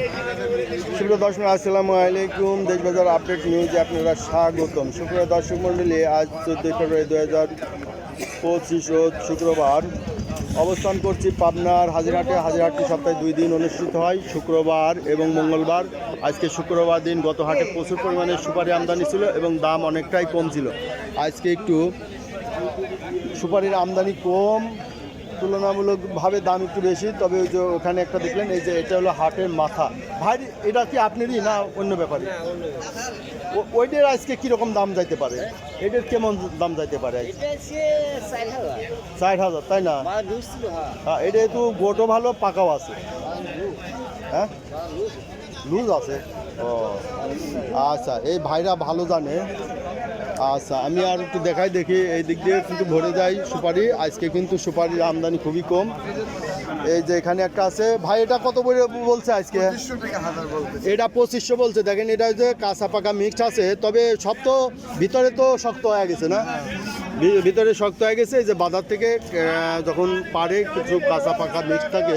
সুপ্রিয় দর্শক আসসালামু আলাইকুম। দেশবাজার আপডেট নিউজে আপনারা স্বাগতম। সুপ্রিয় দর্শক মণ্ডলী, আজ 14 ফেব্রুয়ারি 2025 রোজ শুক্রবার অবস্থান করছি পাবনার হাজিরহাটে। হাজিরহাটটি সপ্তাহে 2 দিন অনুষ্ঠিত হয়, শুক্রবার এবং মঙ্গলবার। আজকে শুক্রবার দিন গত হাটে প্রচুর পরিমাণে সুপারি আমদানি ছিল এবং দাম অনেকটাই কম ছিল। আজকে একটু সুপারির আমদানি কম, তুলনামূলকভাবে দাম একটু বেশি। তবে ওই যে ওখানে একটা দেখলেন, এই যে এটা হলো হাটের মাথা। ভাই এটা কি আপনারই না অন্য ব্যাপারে? ওইটার আজকে কীরকম দাম যাইতে পারে? এটার কেমন দাম যাইতে পারে? 60,000, তাই না? হ্যাঁ, এটা একটু গোটও ভালো, পাকাও আছে। হ্যাঁ, লুজ আছে। ও আচ্ছা, এই ভাইরা ভালো জানে। আচ্ছা, আমি আর একটু দেখি এই দিক দিয়ে কিন্তু ভরে যায় সুপারি। আজকে কিন্তু সুপারির আমদানি খুবই কম। এই যে এখানে একটা আছে ভাই, এটা কত করে বলছে আজকে? এটা 2500 বলছে। দেখেন, এটা যে কাঁচা পাকা মিক্সড আছে, তবে সব তো ভিতরে তো শক্ত হয়ে গেছে না? ভিতরে শক্ত হয়ে গেছে। এই যে বাজার থেকে যখন পারে কিছু কাঁচা পাকা মিক্স থাকে,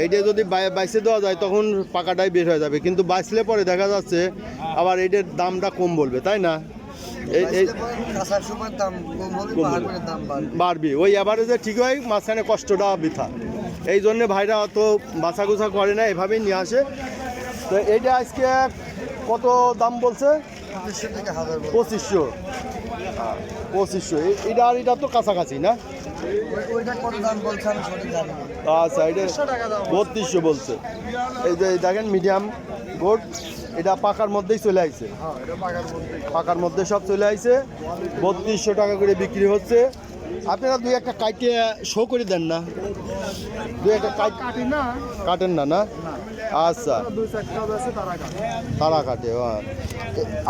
এইটা যদি বাইসে দেওয়া যায় তখন পাকাটাই বের হয়ে যাবে, কিন্তু বাইসলে পরে দেখা যাচ্ছে আবার এইটার দামটা কম বলবে, তাই না? বাড়বি ওই এভারেজে ঠিক হয়, মাঝখানে কষ্টটা বৃথা। এই জন্যে ভাইরা অত বাছাগুছা করে না, এভাবেই নিয়ে আসে। তো এইটা আজকে কত দাম বলছে? 2500। এটা আর এটা তো কাছাকাছি না? আচ্ছা, এটা 3200 বলছে। এই যে দেখেন মিডিয়াম গোট, এটা পাকার মধ্যেই চলে আসছে। পাকার মধ্যে সব চলে আসছে। 3200 টাকা করে বিক্রি হচ্ছে। আপনারা দুই একটা কাটে শো করে দেন না? দুই একটা কাটেন না? না, আচ্ছা, তারা কাটে।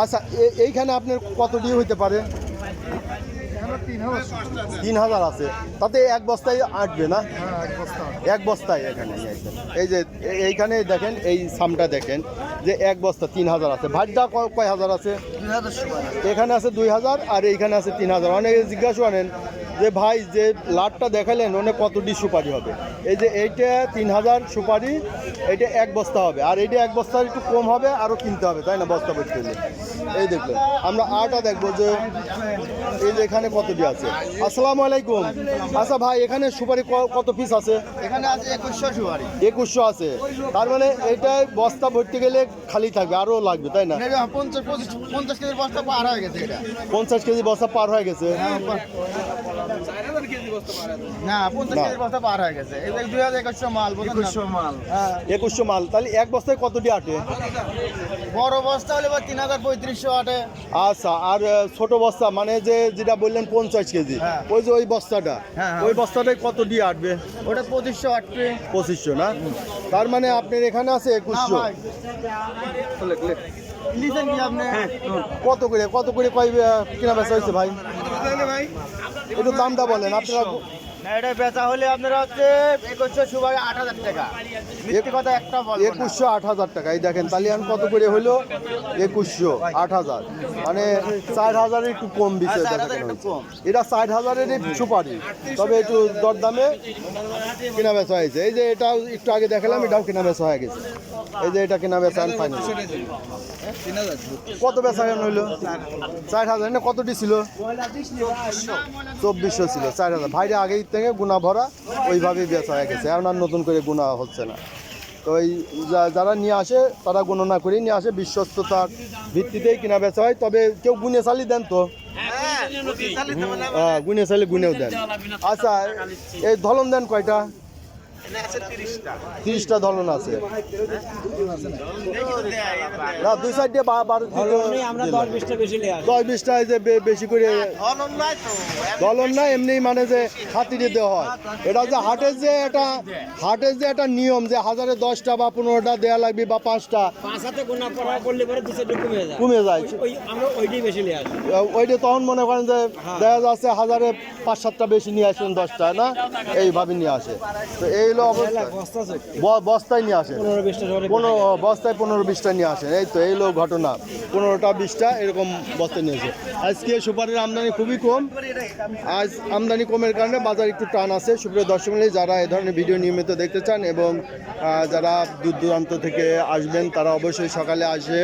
আচ্ছা, এইখানে আপনার কত দিয়ে হইতে পারে? 3000 আছে। তাতে এক বস্তায় আটবে না? এক বস্তায় এখানে এই যে এইখানে দেখেন, এই সামটা দেখেন যে এক বস্তা 3000 আছে। ভাতটা কয় হাজার আছে? এখানে আছে 2000 আর এইখানে আছে 3000। অনেকে জিজ্ঞাসা করেন যে ভাই, যে লাটটা দেখালেন ওনে কতটি সুপারি হবে? এই যে এইটা 3000 সুপারি, এইটা এক বস্তা হবে। আর এইটা এক বস্তা একটু কম হবে, আরও কিনতে হবে, তাই না? বস্তা ভর্তি হলে। এই দেখলেন, আমরা আটা দেখবো যে এই যে এখানে কতটি আছে। আসসালামু আলাইকুম। আচ্ছা ভাই, এখানে সুপারি কত পিস আছে? এখানে আছে 2100 সুপারি। 2100 আছে। তার মানে এইটাই বস্তা ভর্তি গেলে খালি থাকবে, আরও লাগবে, তাই না? 50 কেজির বস্তা পার হয়ে গেছে। এটা 50 কেজি বস্তা পার হয়ে গেছে। না, 50 কেজির বস্তা পার হয়ে গেছে। এই 2100 মাল। 2100 মাল। তাহলে এক বস্তায় কতটি আটে? বড় বস্তা হলে 3300 আটে। আচ্ছা, আর ছোট বস্তা মানে যেটা বললেন 50 কেজি, ওই যে ওই বস্তাটা, ওই বস্তাটাই কত দিয়ে আটবে? ওটা 2500 আটবে। 2500 না? তার মানে আপনার এখানে আছে 2100। কত করে কয় কেনা বেচা হয়েছে ভাই? একটু দামটা বলেন আপনারা। এটা বেচা হলে আপনারা হচ্ছে 2100 সুপারি 8000 টাকা। মিথ্যে কথা একটা বলবো না। 2100 8000 টাকা। এই দেখেন, তালিয়ান কত করে হলো? 2100 8000, মানে 4000 একটু কম দিচ্ছে। এটা 60,000-এর সুপারি, তবে একটু দরদামে কেনা বেচা হয়েছে। এই যে এটা একটু আগে দেখালাম, এটাও কেনা বেচা হয়ে গেছে। এই যে এটা কেনা বেচা ফাইনাল। কত বেচা কেন হইলো? 4000 না? কতটি ছিল? 2400 ছিল। 4000 ভাইরা আগেই থেকে গুণা ভরা, ওইভাবেই বেচা হয়ে গেছে। এখন আর নতুন করে গুণা হচ্ছে না। তো এই যারা নিয়ে আসে তারা গণনা করেই নিয়ে আসে, বিশ্বস্ততার ভিত্তিতেই কিনা বেচা হয়। তবে কেউ গুনে চালি দেন তো? হ্যাঁ, গুনে চালি গুনেও দেন। আচ্ছা, এই ধলন দেন কয়টা? 30টা ধলন আছে না? দুই সাইড দিয়ে 10-20টা যে বেশি করে ধলন না, এমনি মানে যে খাতিরে দেওয়া হয়। এটা যে হাটের যে একটা নিয়ম যে 1000-এ 10টা বা 15টা দেওয়া লাগবে বা 5টা কমে যায়, ওইটা তখন মনে করেন যে দেখা যাচ্ছে 1000-এ 5-7টা বেশি নিয়ে আসেন, 10টা না, এইভাবে নিয়ে আসে। তো এই হলো অবস্থা, বস্তায় নিয়ে আসেন, বস্তায় 15-20টা নিয়ে আসেন। এই তো এই হলো ঘটনা, 15টা-20টা এরকম বস্তায় নিয়ে আসে। আজকে সুপারির আমদানি খুবই কম, আজ আমদানি কমের কারণে বাজার একটু টান আছে। সুপ্রিয় দর্শক মণ্ডলী, যারা এ ধরনের ভিডিও নিয়মিত দেখতে চান এবং যারা দূর দূরান্ত থেকে আসবেন তারা অবশ্যই সকালে আসে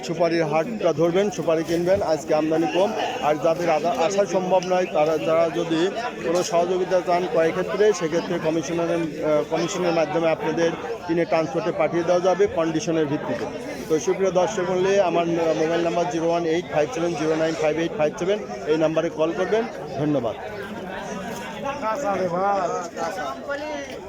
সুপারির হাটটা ধরবেন, সুপারি কিনবেন। আজকে আমদানি কম, আর যাদের আসা সম্ভব নয় যারা যদি কোনো সহযোগিতা চান ক্রয় ক্ষেত্রে, সেক্ষেত্রে কমিশনের মাধ্যমে আপনাদের কিনে ট্রান্সপোর্টে পাঠিয়ে দেওয়া যাবে কন্ডিশনের ভিত্তিতে। তো সুপ্রিয় দর্শক মণ্ডলী, আমার মোবাইল নাম্বার 01857095857, এই নাম্বারে কল করবেন। ধন্যবাদ।